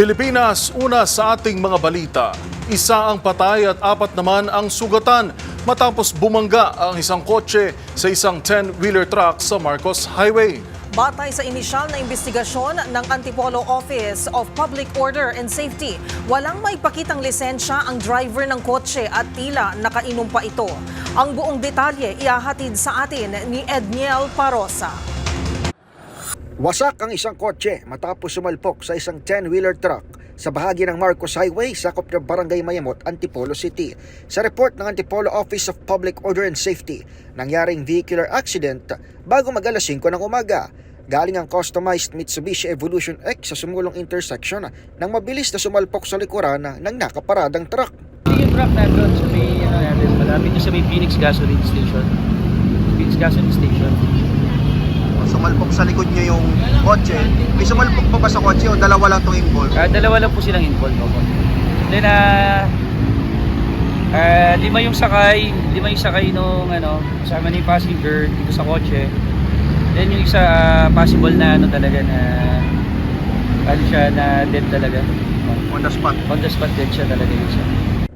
Pilipinas, una sa ating mga balita. Isa ang patay at 4 naman ang sugatan matapos bumangga ang isang kotse sa isang 10-wheeler truck sa Marcos Highway. Batay sa inisyal na investigasyon ng Antipolo Office of Public Order and Safety, walang maipakitang lisensya ang driver ng kotse at tila nakainom pa ito. Ang buong detalye ihahatid sa atin ni Edniel Parosa. Wasak ang isang kotse matapos sumalpok sa isang 10-wheeler truck sa bahagi ng Marcos Highway, sakop ng Barangay Mayamot, Antipolo City. Sa report ng Antipolo Office of Public Order and Safety, nangyaring vehicular accident bago mag-alas 5 ng umaga. Galing ang customized Mitsubishi Evolution X sa sumulong intersection nang mabilis na sumalpok sa likuran ng nakaparadang truck. Yung truck na doon sa may, malapit na sa may Phoenix Gasoline Station. Phoenix Gasoline Station. Sumalpok sa likod niyo yung kotse. May sumalpok pa ba sa kotse o dalawa lang itong involved? Dalawa lang po silang involved. Then, 5 yung sakay nung kasama ni passenger dito sa kotse. Then yung isa possible na talaga na na dead talaga. On the spot. On the spot dead siya talaga yung isa.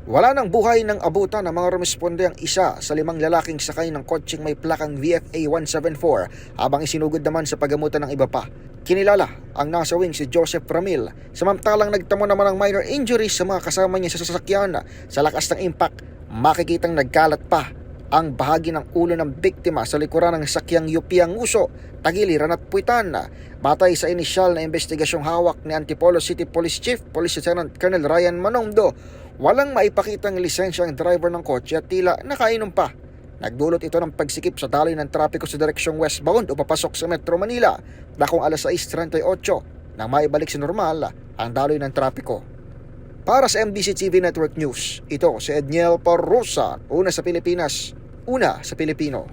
Wala nang buhay ng abutan ng mga rumesponde ang isa sa 5 lalaking sakay ng kotseng may plakang VFA 174 habang isinugod naman sa pagamutan ng iba pa. Kinilala ang nasa wing si Joseph Ramil, samantalang nagtamo naman ng minor injuries sa mga kasama niya sa sasakyan. Sa lakas ng impact, makikitang nagkalat pa ang bahagi ng ulo ng biktima sa likuran ng sakyang yupi ang uso, tagiliran at puwitan. Batay sa inisyal na investigasyong hawak ni Antipolo City Police Chief Police Lieutenant Colonel Ryan Manomdo, walang maipakitang lisensya ang driver ng kotse at tila nakainom pa. Nagdulot ito ng pagsikip sa daloy ng trapiko sa direksyong westbound o papasok sa Metro Manila dakong alas 6:38 nang maibalik sa normal ang daloy ng trapiko. Para sa MBC TV Network News, ito si Edniel Parosa, una sa Pilipinas, una sa Pilipino.